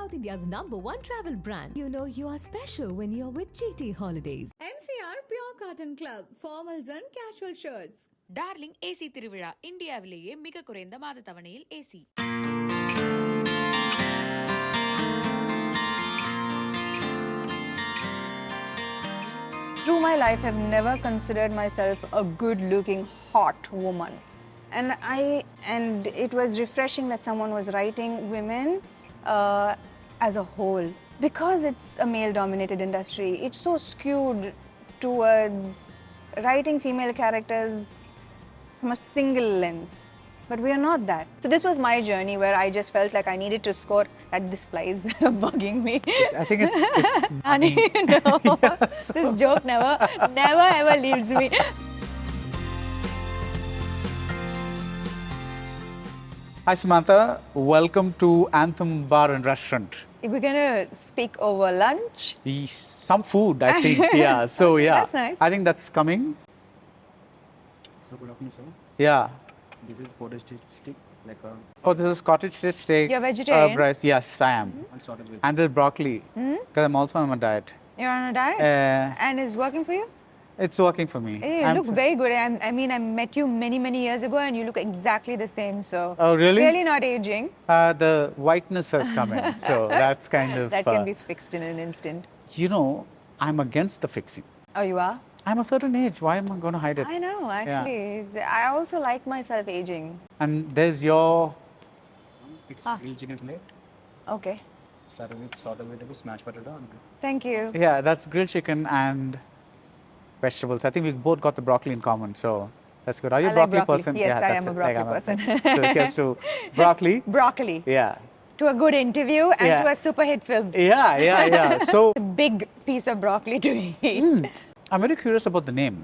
South India's #1 travel brand. You know you are special when you're with GT Holidays. MCR Pure Cotton Club, formals and casual shirts. Darling AC திருவிழா இந்தியாவிலேயே மிக குறைந்த மாத தவணையில் AC. Through my life, I've never considered myself a good-looking, hot woman. And it was refreshing that someone was writing women as a whole. Because it's a male-dominated industry, it's so skewed towards writing female characters from a single lens. But we are not that. So this was my journey where I just felt like I needed to score. That this fly is bugging me. I think it's Honey, no. Yes. This joke never ever leaves me. Hi Samantha, welcome to Anthem Bar and Restaurant. We're gonna speak over lunch. Some food, I think. Yeah. So yeah, That's nice. I think that's coming. So good afternoon, sir. Yeah. This is cottage stick, like a Oh, this is cottage steak. You're vegetarian? Rice. Yes, I am. unsalted with. And there's broccoli. Because I'm also on a diet. You're on a diet? And it's working for you? It's working for me. Hey, you look very good. I mean, I met you many years ago and you look exactly the same. So Oh, really? really not aging. The whiteness has come in. So that's kind of... That can be fixed in an instant. You know, I'm against the fixing. Oh, you are? I'm a certain age. Why am I going to hide it? I know, actually. I also like myself aging. And there's your... It's grilled chicken plate, Okay. started with salted vegetables, mashed potato, and Thank you. Yeah, that's grilled chicken and vegetables. I think we both got the broccoli in common, so that's good. Are you I a like broccoli broccoli. person? Yes, yeah, I that's am a it. broccoli I'm person. So here's to broccoli. Broccoli. Yeah. To a good interview and Yeah. to a super hit film. Yeah. So A big piece of broccoli to eat. I'm very curious about the name.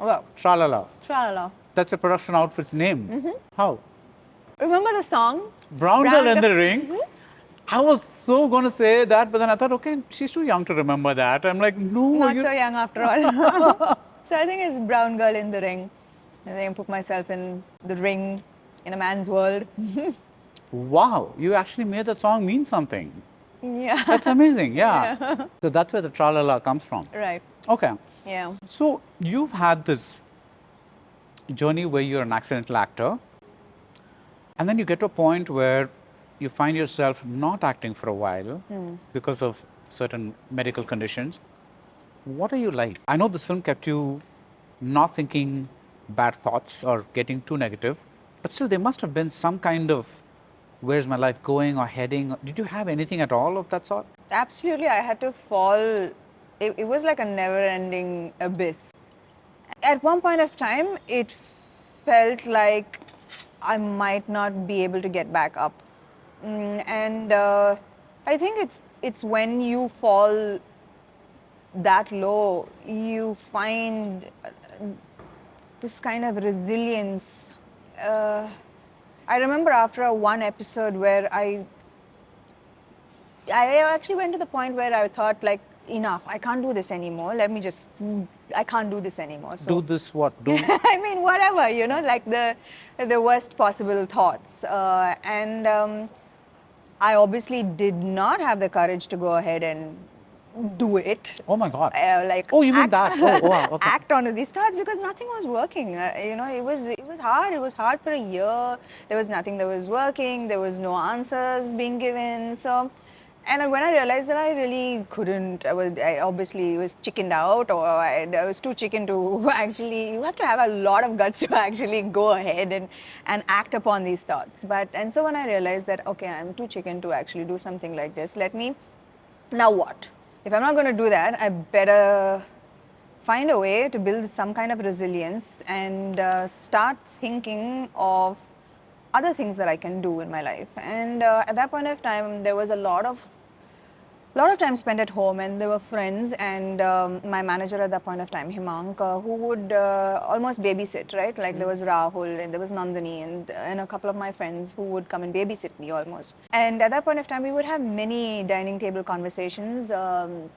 Wow. Tralala. Tralala. That's a production outfit's name. How? Remember the song? Brown Girl in Girl- the Ring. I was so going to say that, but then I thought, okay, she's too young to remember that. I'm like, no. Not so young after all. So I think it's Brown Girl in the Ring. I think I put myself in the ring in a man's world. Wow, you actually made that song mean something. Yeah. That's amazing, yeah. So that's where the Tralala comes from. Right. Okay. Yeah. So you've had this journey where you're an accidental actor, and then you get to a point where you find yourself not acting for a while because of certain medical conditions. What are you like? I know this film kept you not thinking bad thoughts or getting too negative, but still there must have been some kind of where's my life going or heading. Did you have anything at all of that sort? Absolutely. I had to fall. It was like a never-ending abyss. At one point of time, it felt like I might not be able to get back up. And I think it's when you fall that low, you find this kind of resilience. I remember after one episode where I actually went to the point where I thought like, enough, I can't do this anymore. I can't do this anymore. So Do this what? Do I mean, whatever, you know, like the worst possible thoughts. And I obviously did not have the courage to go ahead and do it. Oh my God. Like Oh, you mean that? Oh, wow. Okay. act on these thoughts because nothing was working. You know, it was hard. It was hard for a year. There was nothing that was working. There was no answers being given. So, and when I realized that I really couldn't, I obviously was chickened out, or I was too chicken to actually. You have to have a lot of guts to actually go ahead and act upon these thoughts. And so when I realized that okay, I'm too chicken to actually do something like this. Now what? If I'm not going to do that, I better find a way to build some kind of resilience and start thinking of other things that I can do in my life. And at that point of time, there was a lot of time spent at home, and there were friends and my manager at that point of time, Himank, who would almost babysit, right? Like there was Rahul and there was Nandini and a couple of my friends who would come and babysit me almost. And at that point of time, we would have many dining table conversations, and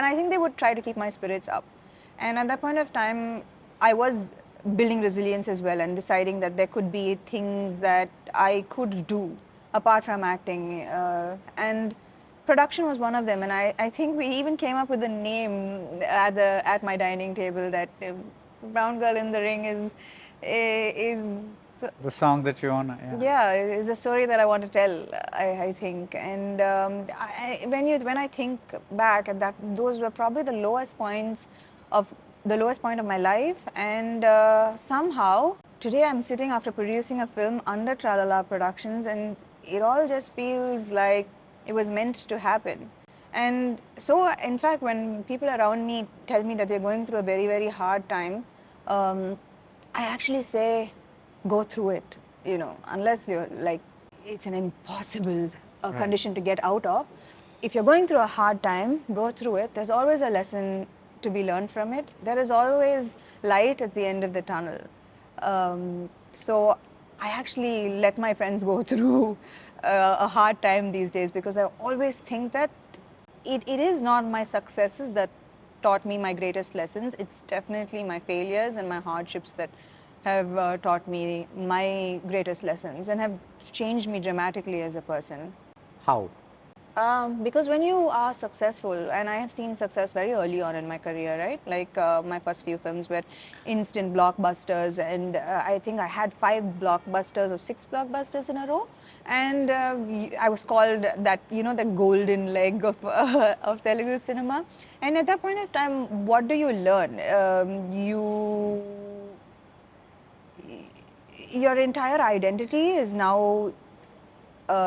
I think they would try to keep my spirits up. And at that point of time, I was building resilience as well and deciding that there could be things that I could do apart from acting. And production was one of them. And I think we even came up with a name at my dining table that Brown Girl in the Ring is The song that you own. yeah, it's a story that I want to tell. I think, and when I think back at that, those were probably the lowest point of my life, and somehow today I'm sitting after producing a film under Tralala Productions, and it all just feels like it was meant to happen. And so, in fact, when people around me tell me that they're going through a very, very hard time, I actually say, go through it, unless you're like, it's an impossible condition to get out of. If you're going through a hard time, go through it. There's always a lesson to be learned from it. There is always light at the end of the tunnel. So I actually let my friends go through a hard time these days, because I always think that it is not my successes that taught me my greatest lessons. It's definitely my failures and my hardships that have taught me my greatest lessons and have changed me dramatically as a person. How? Because when you are successful, and I have seen success very early on in my career, right? Like my first few films were instant blockbusters, and I think I had 5 blockbusters or 6 blockbusters in a row. And I was called that, the golden leg of Telugu cinema. And at that point of time, what do you learn? Your entire identity is now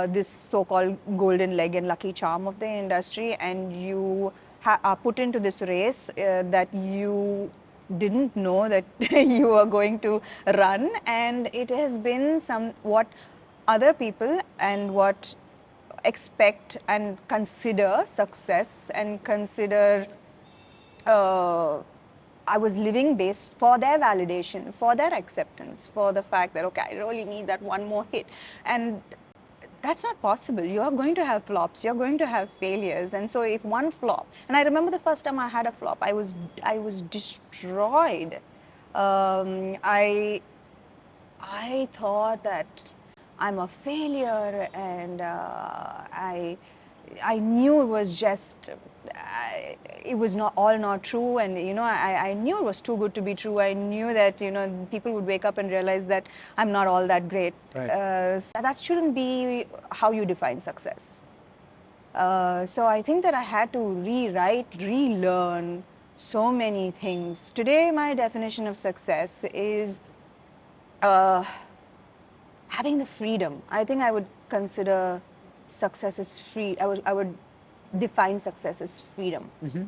this so-called golden leg and lucky charm of the industry, and you are put into this race that you didn't know that you were going to run, and it has been what other people and what expect and consider success and consider I was living based for their validation, for their acceptance, for the fact that, okay, I really need that one more hit. And that's not possible. You're going to have flops, you're going to have failures. And so if one flop, and I remember the first time I had a flop, I was destroyed. I thought that I'm a failure, and I knew it was just, it was not true, and I knew it was too good to be true. I knew that people would wake up and realize that I'm not all that great. Right. So that shouldn't be how you define success. So I think that I had to rewrite, relearn so many things. Today, my definition of success is having the freedom. I think I would consider success as free. I would define success as freedom. Mm-hmm.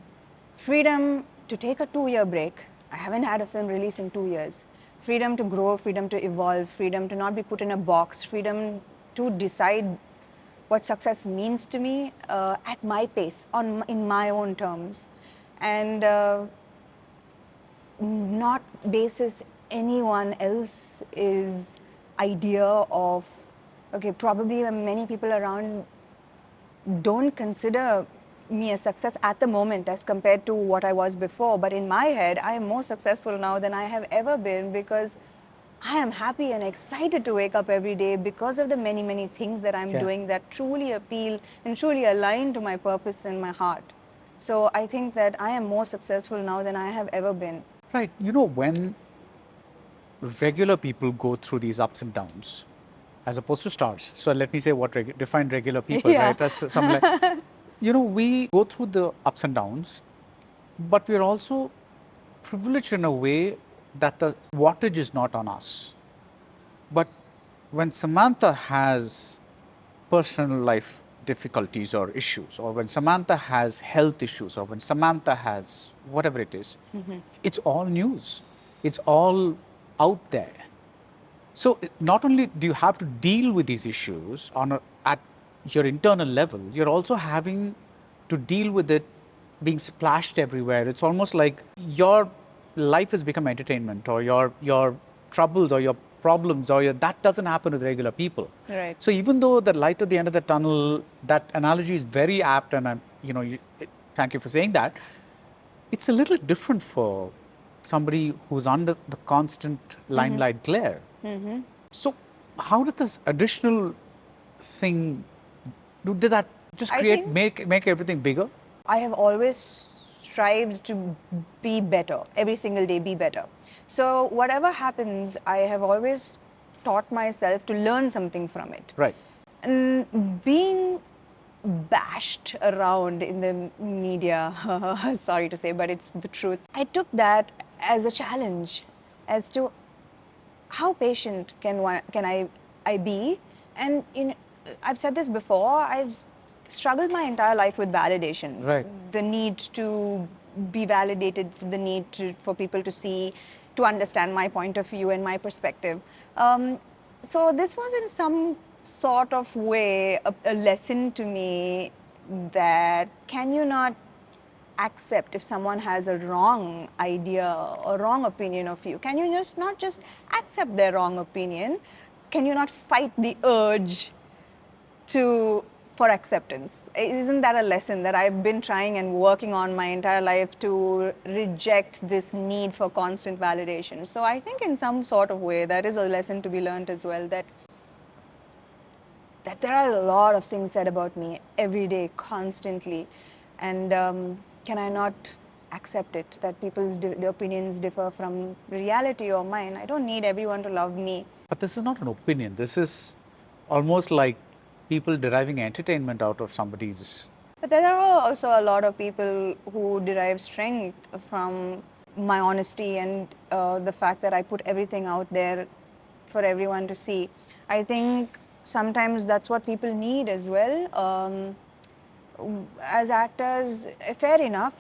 Freedom to take a 2-year break. I haven't had a film release in 2 years. Freedom to grow, freedom to evolve, freedom to not be put in a box, freedom to decide what success means to me at my pace, in my own terms, and not basis anyone else's idea of, okay, probably many people around don't consider me a success at the moment as compared to what I was before. But in my head, I am more successful now than I have ever been, because I am happy and excited to wake up every day because of the many, many things that I'm doing that truly appeal and truly align to my purpose and my heart. So I think that I am more successful now than I have ever been. Right. When regular people go through these ups and downs, as opposed to stars. So let me say what define regular people, right? As some like, we go through the ups and downs, but we're also privileged in a way that the wattage is not on us. But when Samantha has personal life difficulties or issues, or when Samantha has health issues, or when Samantha has whatever it is, it's all news. It's all out there. So not only do you have to deal with these issues at your internal level, you're also having to deal with it being splashed everywhere. It's almost like your life has become entertainment, or your troubles or your problems that doesn't happen with regular people. Right. So even though the light at the end of the tunnel, that analogy is very apt, and thank you for saying that. It's a little different for somebody who's under the constant limelight glare. So how did this additional thing, did that just I create, think- make everything bigger? I have always strived to be better, every single day be better. So whatever happens, I have always taught myself to learn something from it. Right. And being bashed around in the media, sorry to say, but it's the truth. I took that as a challenge as to how patient can I be? And I've said this before, I've struggled my entire life with validation. Right. The need to be validated, the need for people to see, to understand my point of view and my perspective. So this was in some sort of way a lesson to me that can you not accept if someone has a wrong idea or wrong opinion of you? Can you just not just accept their wrong opinion? Can you not fight the urge for acceptance? Isn't that a lesson that I've been trying and working on my entire life, to reject this need for constant validation? So I think in some sort of way that is a lesson to be learned as well, that there are a lot of things said about me every day, constantly, and can I not accept it, that people's opinions differ from reality or mine? I don't need everyone to love me. But this is not an opinion. This is almost like people deriving entertainment out of somebody's. But there are also a lot of people who derive strength from my honesty and the fact that I put everything out there for everyone to see. I think sometimes that's what people need as well. As actors, fair enough,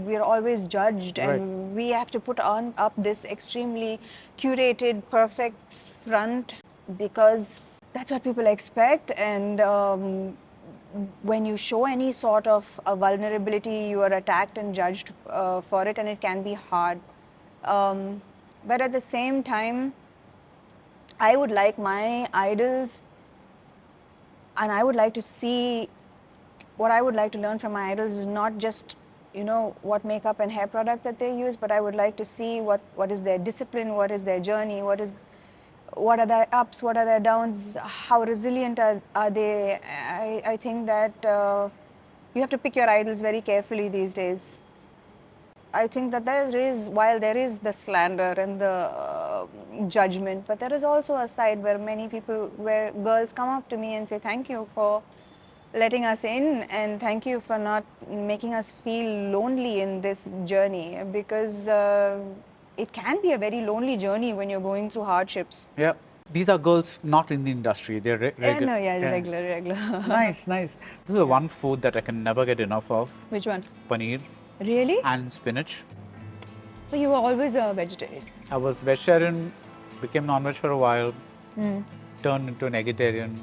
we are always judged, Right. and we have to put up this extremely curated, perfect front because that's what people expect. And when you show any sort of a vulnerability, you are attacked and judged for it, and it can be hard. But at the same time, I would like my idols, and I would like to see, what I would like to learn from my idols is not just, what makeup and hair product that they use, but I would like to see what is their discipline, what is their journey, what are their ups, what are their downs, how resilient are they. I think that you have to pick your idols very carefully these days. I think that while there is the slander and the judgment, but there is also a side where girls come up to me and say, thank you for letting us in, and thank you for not making us feel lonely in this journey, because it can be a very lonely journey when you're going through hardships. Yeah. These are girls not in the industry. They're regular. Regular. Nice, nice. This is the one food that I can never get enough of. Which one? Paneer Really? and spinach. So you were always a vegetarian? I was vegetarian, became non-veg for a while, turned into an vegetarian.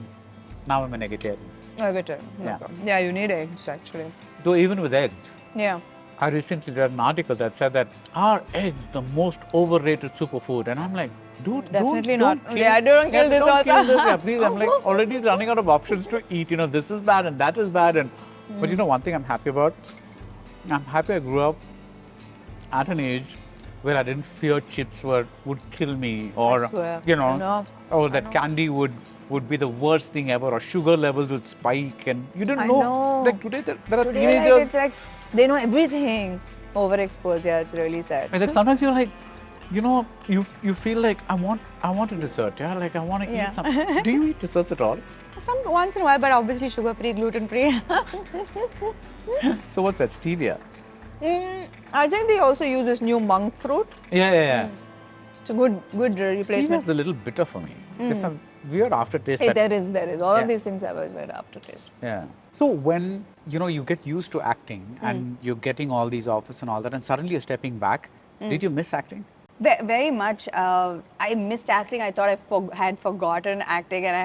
Now I'm an vegetarian. Vegetarian. Yeah. Yeah, you need eggs actually. Though even with eggs, Yeah. I recently read an article that said that are eggs the most overrated superfood? And I'm like, dude, Definitely don't not. kill- Yeah, don't kill this don't also. kill this. Yeah, please. I'm like already running out of options to eat. This is bad and that is bad. And but one thing I'm happy about, I'm happy I grew up at an age where I didn't fear chips would kill me, or swear. I know. or that candy would be the worst thing ever, or sugar levels would spike, and you didn't I know. know. Like today, there are Today, like, teenagers. it's like they know everything. Overexposed. Yeah, it's really sad. And like sometimes you're like, you feel like I want a dessert. Yeah, like I want to Yeah. eat something. Do you eat desserts at all? Once in a while, but obviously sugar-free, gluten-free. So what's that, stevia? I think they also use this new monk fruit. Yeah. It's a good Stevia replacement. is a little bitter for me. There's some weird aftertaste. Hey, that- there is. All Yeah. of these things have a good aftertaste. Yeah. So when you get used to acting and you're getting all these offers and all that, and suddenly you're stepping back, did you miss acting? Very much. I missed acting. I thought I had forgotten acting, and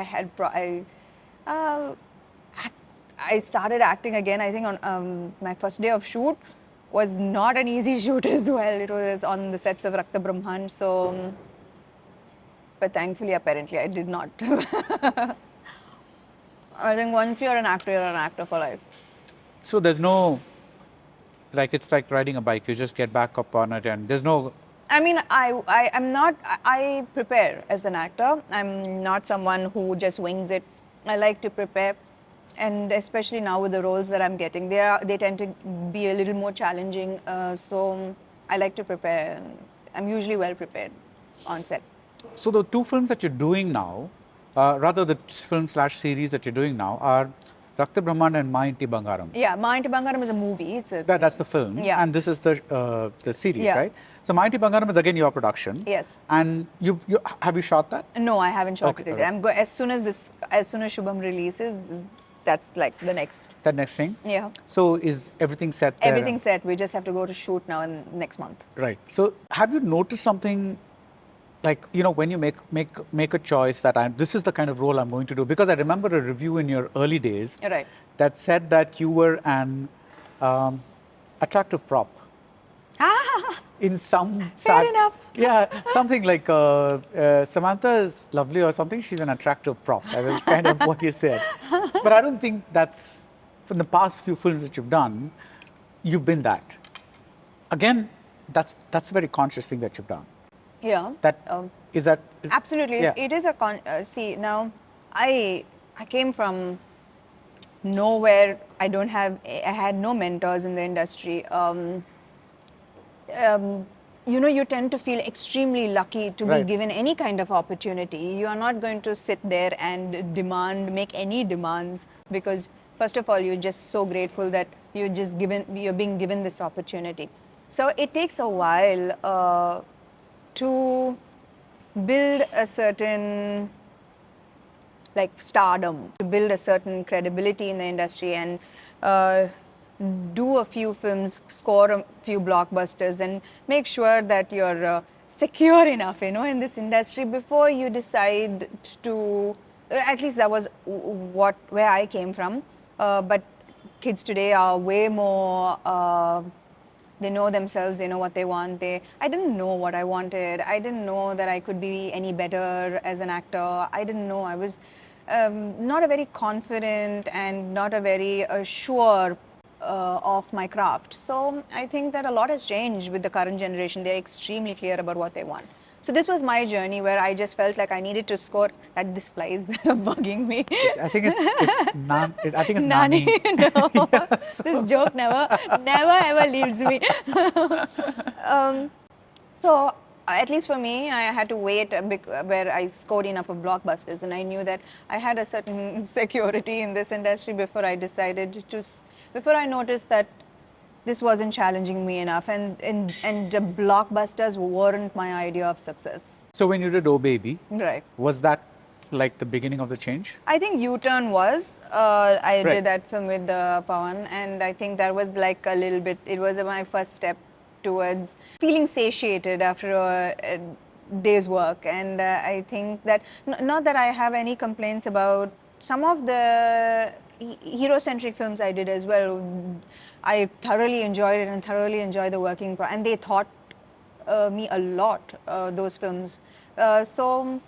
I started acting again. I think on my first day of shoot was not an easy shoot as well. It was on the sets of Rakta Brahman. So, but thankfully, apparently, I did not. I think once you're an actor for life. So there's no, like it's like riding a bike. You just get back up on it, and there's no. I mean, I prepare as an actor. I'm not someone who just wings it. I like to prepare, and especially now with the roles that I'm getting, they tend to be a little more challenging. So I like to prepare. I'm usually well prepared on set. So the two films that you're doing now, rather the film/series that you're doing now are Rakta Brahman and Ma Inti Bangaram. Yeah, Ma Inti Bangaram is a movie. That's the film, Yeah. and this is the series, Yeah. right? So Ma Inti Bangaram is again your production. Yes. And have you shot that? No, I haven't shot Okay, it. okay. As soon as Shubham releases, that's like the next. That next thing. Yeah. So is everything set there? Everything's set. We just have to go to shoot now in next month. Right. So have you noticed something, like, when you make a choice that this is the kind of role I'm going to do? Because I remember a review in your early days Right. that said that you were an attractive prop. In some Fair enough. Yeah, something like Samantha is lovely or something. She's an attractive prop. That was kind of what you said. But I don't think that's, from the past few films that you've done, you've been that. Again, that's a very conscious thing that you've done. Yeah. Is Absolutely. Yeah. It is a see, now I came from nowhere. I had no mentors in the industry. You tend to feel extremely lucky to Right. be given any kind of opportunity. You are not going to sit there and make any demands, because first of all, you're just so grateful that you're being given this opportunity. So it takes a while to build a certain stardom, to build a certain credibility in the industry, and do a few films, score a few blockbusters, and make sure that you're secure enough, in this industry before you decide to. At least that was where I came from. But kids today are way more. They know themselves. They know what they want. I didn't know what I wanted. I didn't know that I could be any better as an actor. I didn't know. I was not a very confident and not a very sure of my craft. So I think that a lot has changed with the current generation. They're extremely clear about what they want. So this was my journey where I just felt like I needed to score. That this fly is bugging me. I think it's Nani. No, this joke never ever leaves me. So at least for me, I had to wait where I scored enough of blockbusters, and I knew that I had a certain security in this industry before I noticed that this wasn't challenging me enough, and the blockbusters weren't my idea of success. So when you did Oh Baby, Right. was that like the beginning of the change? I think U-Turn was. I Right. did that film with Pawan, and I think that was like a little bit, it was my first step towards feeling satiated after a day's work. And I think that, not that I have any complaints about some of the hero-centric films I did as well. I thoroughly enjoyed it and thoroughly enjoyed the working and they taught me a lot, those films. So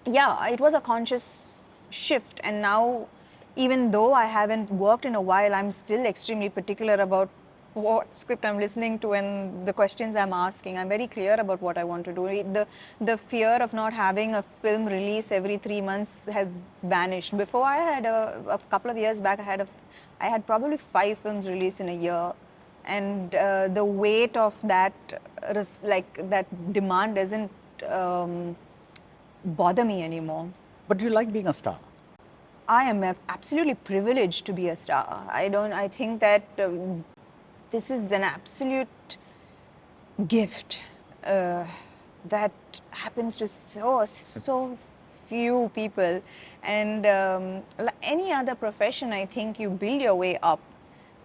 yeah, it was a conscious shift, and now, even though I haven't worked in a while, I'm still extremely particular about what script I'm listening to and the questions I'm asking. I'm very clear about what I want to do. The fear of not having a film release every 3 months has vanished. Before, I had a couple of years back, I had probably 5 films released in a year, and the weight of that demand doesn't bother me anymore. But do you like being a star? I am absolutely privileged to be a star. I think that this is an absolute gift that happens to so few people. And like any other profession, I think you build your way up.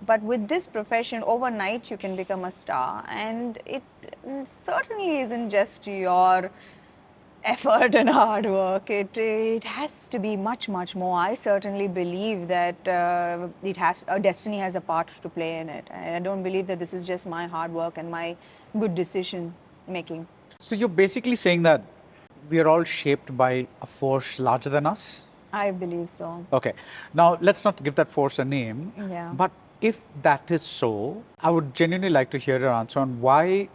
But with this profession, overnight you can become a star. And it certainly isn't just your effort and hard work. It has to be much, much more. I certainly believe that destiny has a part to play in it. I don't believe that this is just my hard work and my good decision making. So you're basically saying that we are all shaped by a force larger than us? I believe so. Okay. Now, let's not give that force a name. Yeah. But if that is so, I would genuinely like to hear your answer on why,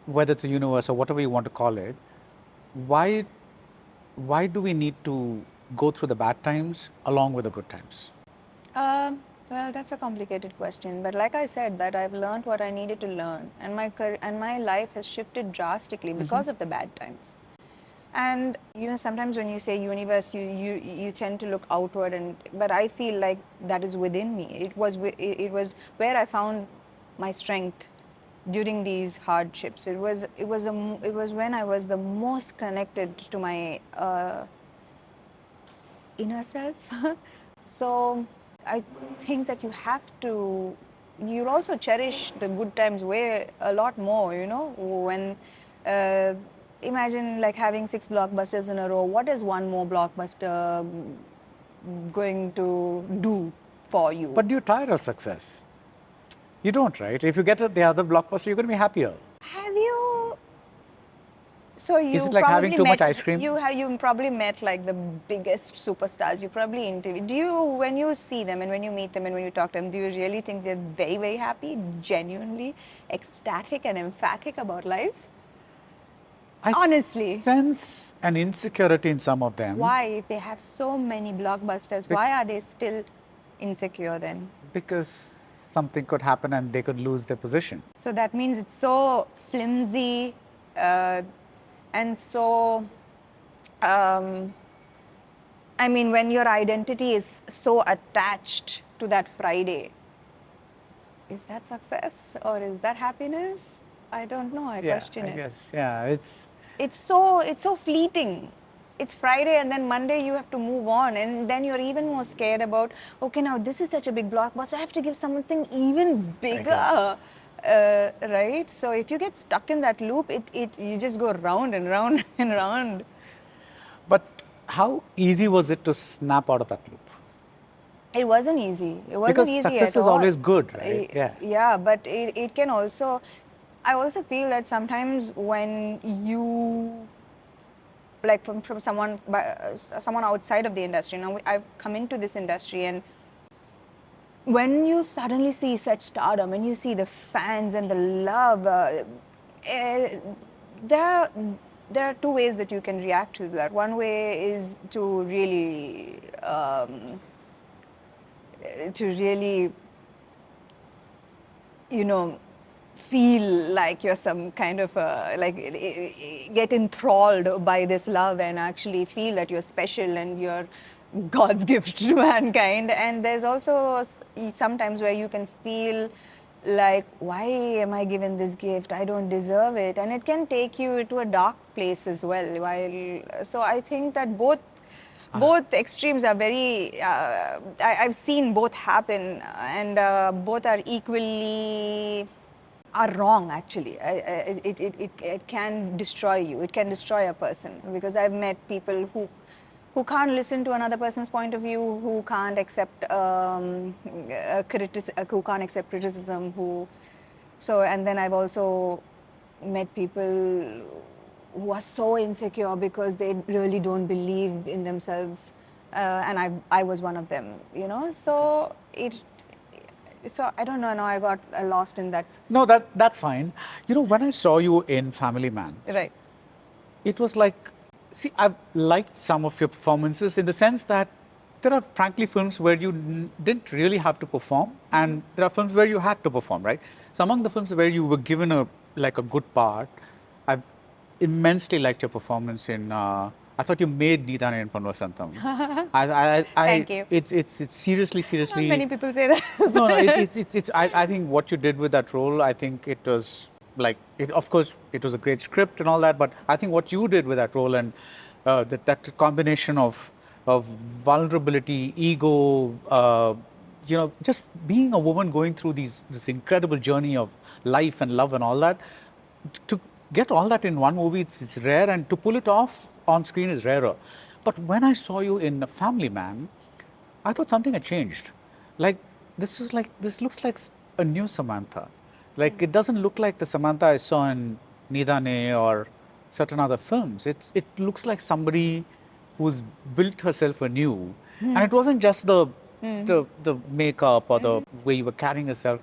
whether it's a universe or whatever you want to call it, why do we need to go through the bad times along with the good times? Well, that's a complicated question, but like I said, that I've learned what I needed to learn, and my life has shifted drastically because of the bad times. And sometimes when you say universe, you tend to look outward, but I feel like that is within me. It was where I found my strength during these hardships. It was when I was the most connected to my inner self. So I think that you'll also cherish the good times way a lot more, when imagine like having 6 blockbusters in a row. What is one more blockbuster going to do for you? But do you tire of success? You don't, right? If you get the other blockbuster, you're going to be happier. Have you? So you Is it like having too much ice cream? You probably met like the biggest superstars. You probably interviewed. When you see them and when you meet them and when you talk to them, do you really think they're very, very happy, genuinely ecstatic and emphatic about life? Honestly. I sense an insecurity in some of them. Why? If they have so many blockbusters, why are they still insecure then? Because something could happen and they could lose their position. So that means it's so flimsy and so, I mean, when your identity is so attached to that Friday, is that success or is that happiness? I don't know. I question it. Yes, yeah, It's so fleeting. It's Friday and then Monday you have to move on, and then you're even more scared about, okay, now this is such a big blockbuster, I have to give something even bigger, right? So if you get stuck in that loop, you just go round and round and round. But how easy was it to snap out of that loop? It wasn't ezy. It wasn't Because easy success at is all. always good, right? Yeah, but it can also, I also feel that sometimes when you, like from someone outside of the industry, I've come into this industry, and when you suddenly see such stardom, when you see the fans and the love, there are two ways that you can react to that. One way is to really feel like you're some kind of get enthralled by this love and actually feel that you're special and you're God's gift to mankind. And there's also sometimes where you can feel like, why am I given this gift? I don't deserve it. And it can take you to a dark place as well. So I think that both extremes are very, I've seen both happen, and both are equally wrong actually. It can destroy you. It can destroy a person, because I've met people who can't listen to another person's point of view, who can't accept criticism, and then I've also met people who are so insecure because they really don't believe in themselves, and I was one of them, so I don't know, now I got lost in that. No, that's fine. When I saw you in Family Man, Right. it was like, see, I've liked some of your performances in the sense that there are frankly films where you didn't really have to perform, and there are films where you had to perform, right? So among the films where you were given a good part, I've immensely liked your performance in, I thought you made Needane in Panvasantham. Thank you. It's seriously. Not many people say that. No, I think what you did with that role, I think it was of course, it was a great script and all that, but I think what you did with that role and that combination of vulnerability, ego, just being a woman going through this incredible journey of life and love and all that, to get all that in one movie, it's rare, and to pull it off on screen is rarer. But when I saw you in Family Man, I thought something had changed. This looks like a new Samantha. It doesn't look like the Samantha I saw in Needane or certain other films. It looks like somebody who's built herself anew. And it wasn't just the makeup or the way you were carrying yourself.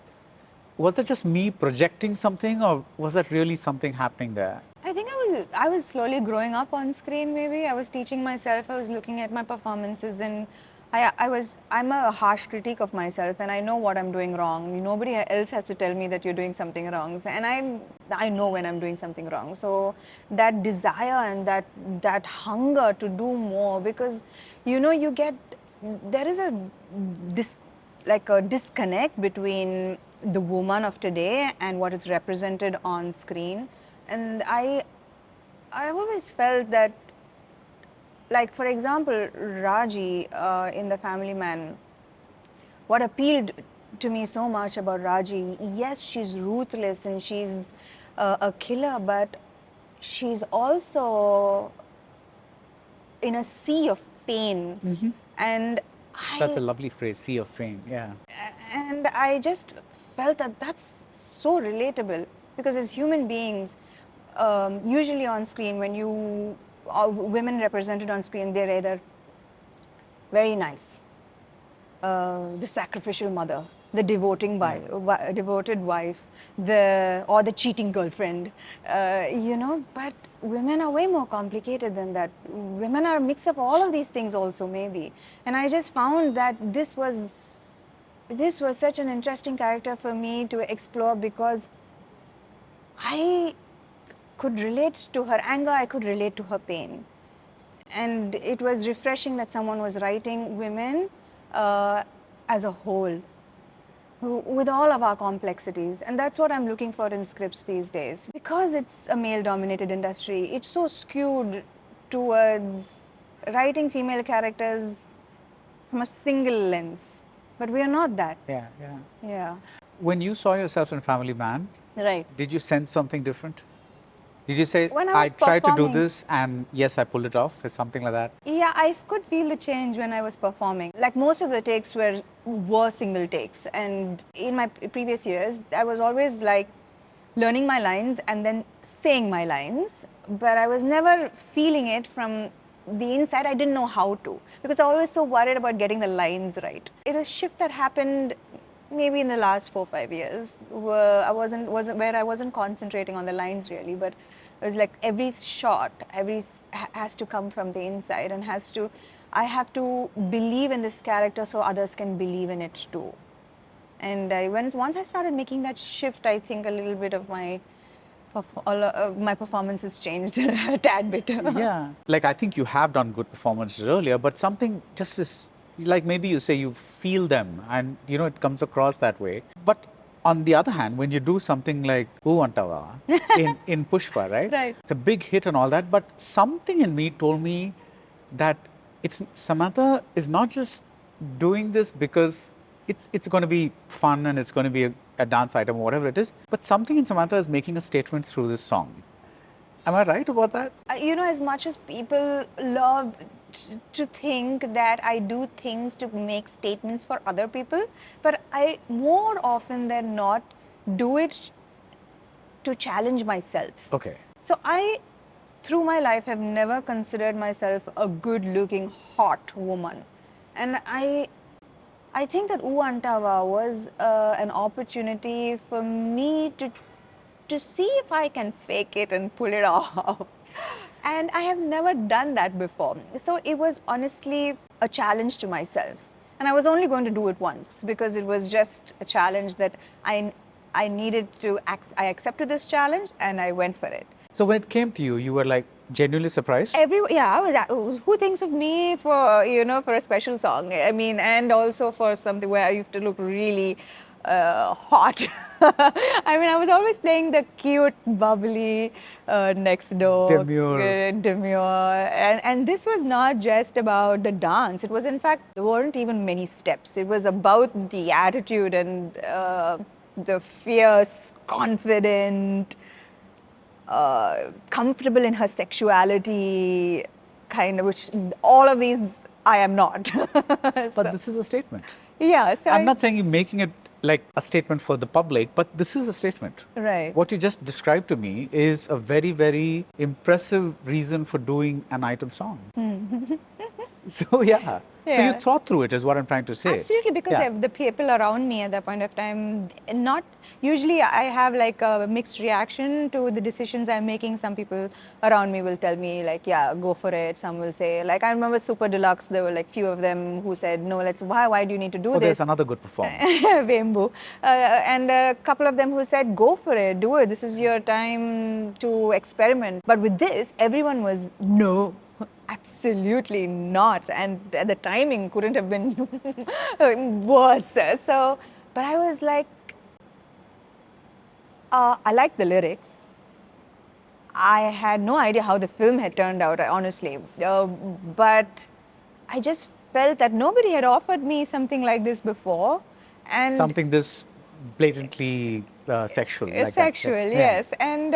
Was that just me projecting something, or was that really something happening there? I think I was slowly growing up on screen. Maybe I was teaching myself. I was looking at my performances, and I'm a harsh critic of myself, and I know what I'm doing wrong. Nobody else has to tell me that you're doing something wrong, and I know when I'm doing something wrong. So that desire and that hunger to do more, because you get, there is a disconnect between the woman of today and what is represented on screen. And I've always felt that, like, for example, Raji in The Family Man, what appealed to me so much about Raji, yes, she's ruthless and she's a killer, but she's also in a sea of pain. And That's a lovely phrase, sea of pain. Yeah. and I just felt that that's so relatable, because as human beings, usually on screen, when women represented on screen, they're either very nice, the sacrificial mother, the devoted wife, or the cheating girlfriend, but women are way more complicated than that. Women are a mix of all of these things also, maybe. And I just found that this was such an interesting character for me to explore, because I could relate to her anger, I could relate to her pain. And it was refreshing that someone was writing women as a whole, with all of our complexities. And that's what I'm looking for in scripts these days. Because it's a male-dominated industry, it's so skewed towards writing female characters from a single lens. But we are not that. Yeah. Yeah. When you saw yourself in Family Man, Right. did you sense something different? Did you say, When I was tried to do performing- this and yes, I pulled it off? Is something like that? Yeah, I could feel the change when I was performing. Like, most of the takes were single takes. And in my previous years, I was always like learning my lines and then saying my lines. But I was never feeling it from the inside. I didn't know how to, because I was always so worried about getting the lines right. It was a shift that happened maybe in the last 4 or 5 years, where I wasn't concentrating on the lines really, but it was like every shot, has to come from the inside, and I have to believe in this character so others can believe in it too. And once I started making that shift, I think a little bit of my performances changed a tad bit. Yeah. Like, I think you have done good performances earlier, but something just is, like, maybe you say you feel them and, it comes across that way. But on the other hand, when you do something like Ooh Antava in Pushpa, right? Right. It's a big hit and all that, but something in me told me that Samantha is not just doing this because it's going to be fun and it's going to be a dance item or whatever it is, but something in Samantha is making a statement through this song. Am I right about that? As much as people love to think that I do things to make statements for other people, but I more often than not do it to challenge myself. Okay. So I, through my life, have never considered myself a good-looking, hot woman. And I think that Ooh Antava was an opportunity for me to see if I can fake it and pull it off. And I have never done that before. So it was honestly a challenge to myself. And I was only going to do it once, because it was just a challenge that I needed to, I accepted this challenge and I went for it. So when it came to you, you were like genuinely surprised? I was, who thinks of me for, for a special song? I mean, and also for something where you have to look really hot. I mean, I was always playing the cute, bubbly, next door, demure. And this was not just about the dance. It was, in fact, there weren't even many steps. It was about the attitude and the fierce, confident, comfortable in her sexuality, kind of, which all of these I am not. But this is a statement. Yeah. So I'm not saying you're making it like a statement for the public, but this is a statement. Right. What you just described to me is a very, very impressive reason for doing an item song. So yeah. So Yeah. you thought through it is what I'm trying to say. Absolutely, because Yeah. the people around me at that point of time, not usually I have like a mixed reaction to the decisions I'm making. Some people around me will tell me like, yeah, go for it. Some will say, like, I remember Super Deluxe, there were like few of them who said, no, why do you need to do Oh, this? there's another good performer. Vembu. And a couple of them who said, go for it, do it. This is your time to experiment. But with this, everyone was, no, absolutely not. And the timing couldn't have been worse. So, but I was like, I like the lyrics. I had no idea how the film had turned out, honestly. But I just felt that nobody had offered me something like this before. And Something this blatantly sexual. Like that. sexual, Yeah. yes. And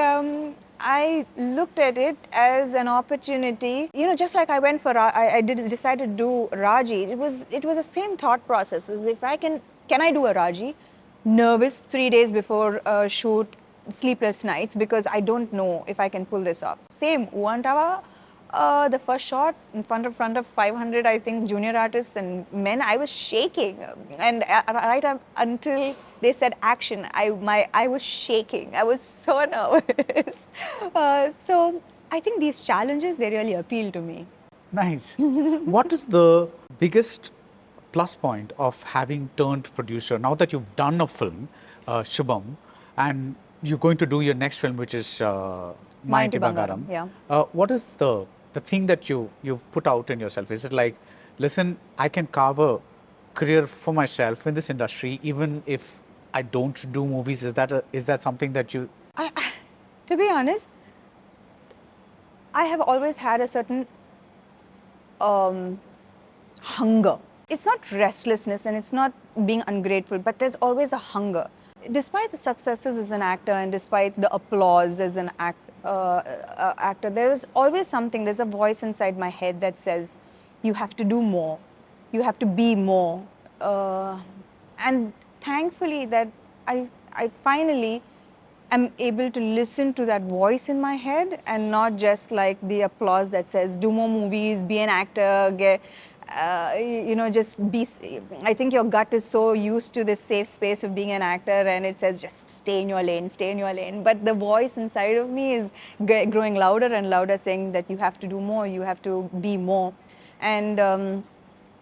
I looked at it as an opportunity. You know, just like I went for, decided to do Raji. It was the same thought process. As if I can I do a Raji? Nervous 3 days before shoot, sleepless nights because I don't know if I can pull this off. Same, Uantava. The first shot in front of 500, I think, junior artists and men, I was shaking. And right up until they said action, I was shaking. I was so nervous. So I think these challenges, they really appeal to me. Nice. What is the biggest plus point of having turned producer now that you've done a film, Shubham, and you're going to do your next film, which is Ma Inti Bangaram, yeah. What is the thing that you've put out in yourself? Is it like, listen, I can carve a career for myself in this industry, even if I don't do movies? Is that something that you? To be honest, I have always had a certain hunger. It's not restlessness and it's not being ungrateful, but there's always a hunger. Despite the successes as an actor and despite the applause as an actor, there is always something, there's a voice inside my head that says, you have to do more, you have to be more. And thankfully that I finally am able to listen to that voice in my head and not just like the applause that says, do more movies, be an actor, just be. I think your gut is so used to this safe space of being an actor and it says just stay in your lane, stay in your lane. But the voice inside of me is growing louder and louder saying that you have to do more, you have to be more. And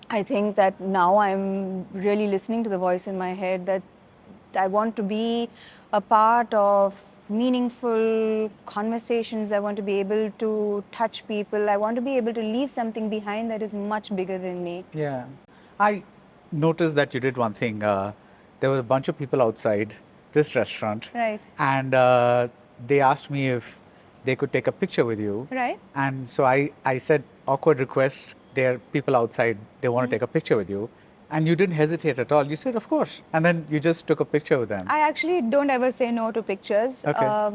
I think that now I'm really listening to the voice in my head that I want to be a part of meaningful conversations. I want to be able to touch people. I want to be able to leave something behind that is much bigger than me. Yeah. I noticed that you did one thing. There were a bunch of people outside this restaurant. Right. And they asked me if they could take a picture with you. Right. And so I said, awkward request, there are people outside, they want to take a picture with you. And you didn't hesitate at all. You said, of course. And then you just took a picture with them. I actually don't ever say no to pictures. Okay. I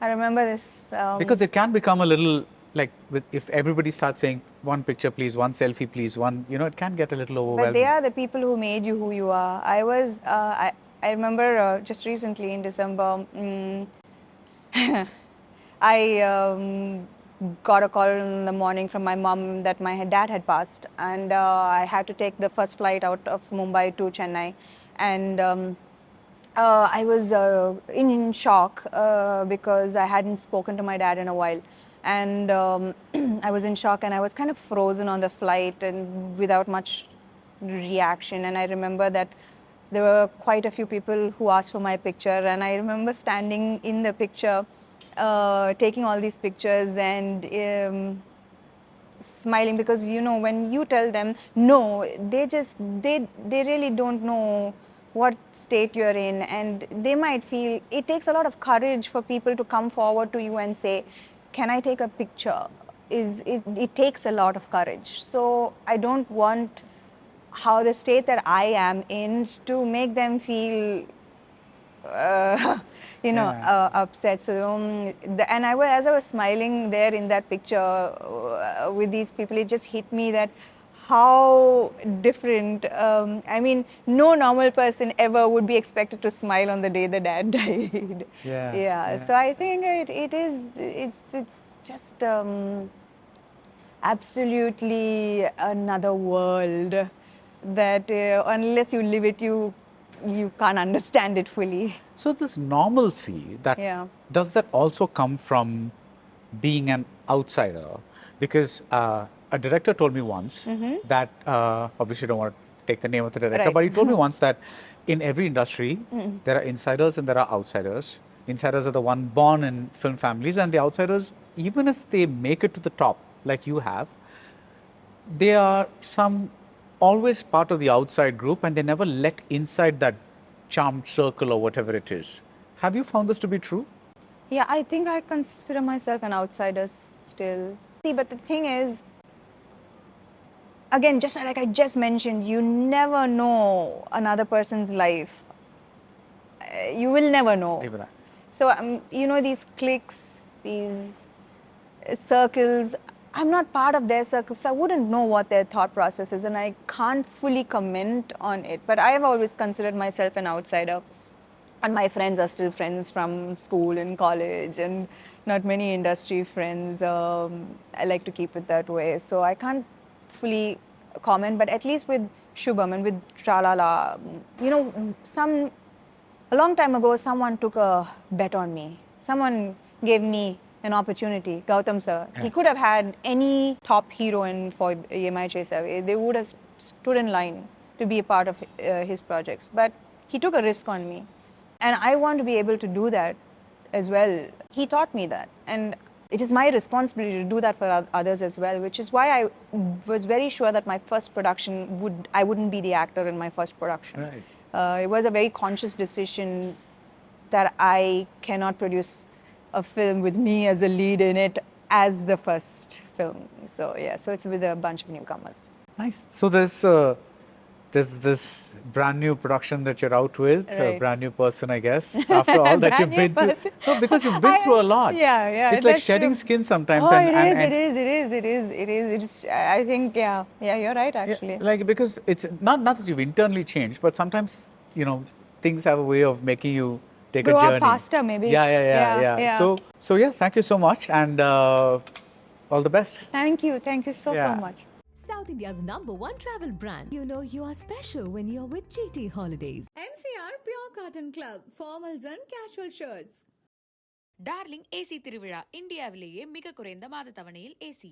remember this. Because it can become a little like, if everybody starts saying, one picture please, one selfie please, one, it can get a little overwhelming. But they are the people who made you who you are. I remember just recently in December, I got a call in the morning from my mom that my dad had passed, and I had to take the first flight out of Mumbai to Chennai, and I was in shock because I hadn't spoken to my dad in a while, and I was in shock and I was kind of frozen on the flight and without much reaction. And I remember that there were quite a few people who asked for my picture, and I remember standing in the picture, taking all these pictures and smiling, because when you tell them no, they really don't know what state you're in, and they might feel it takes a lot of courage for people to come forward to you and say, can I take a picture? It takes a lot of courage. So I don't want how the state that I am in to make them feel upset. So and as I was smiling there in that picture with these people, it just hit me that how different. I mean, no normal person ever would be expected to smile on the day the dad died. Yeah. So I think it's just absolutely another world that unless you live it, you can't understand it fully. So this normalcy, Yeah. does that also come from being an outsider? Because a director told me once that, obviously don't want to take the name of the director, Right. but he told me once that in every industry, there are insiders and there are outsiders. Insiders are the one born in film families, and the outsiders, even if they make it to the top, like you have, they are always part of the outside group, and they never let inside that charmed circle or whatever it is. Have you found this to be true? Yeah, I think I consider myself an outsider still. See, but the thing is, again, just like I just mentioned, you never know another person's life. You will never know. Divin. So, these cliques, these circles, I'm not part of their circles, so I wouldn't know what their thought process is, and I can't fully comment on it. But I have always considered myself an outsider. And my friends are still friends from school and college, and not many industry friends. I like to keep it that way. So I can't fully comment, but at least with Shubham and with Tralala, a long time ago, someone took a bet on me. Someone gave me an opportunity, Gautam sir. He could have had any top hero for EMI Chaser. They would have stood in line to be a part of his projects. But he took a risk on me. And I want to be able to do that as well. He taught me that. And it is my responsibility to do that for others as well, which is why I was very sure that my first production I wouldn't be the actor in my first production. Right. It was a very conscious decision that I cannot produce a film with me as the lead in it as the first film. So yeah, so it's with a bunch of newcomers. Nice. So there's this brand new production that you're out with, a Right. brand new person, I guess, after all that you've Brand new been through. person. No, because you've been through a lot. Yeah, It's like that's shedding true. skin sometimes. Oh, and, it is. I think, yeah, you're right, actually. like, because it's not that you've internally changed, but sometimes, things have a way of making you take Grow a up journey. faster, maybe. Yeah. Yeah. So yeah, thank you so much, and all the best. Thank you so Yeah. much. South India's #1 travel brand. You know you are special when you're with GT Holidays. MCR Pure Cotton Club, formals and casual shirts. Darling AC திருவிழா இந்தியாவிலேயே மிக குறைந்த மாத தவணையில் AC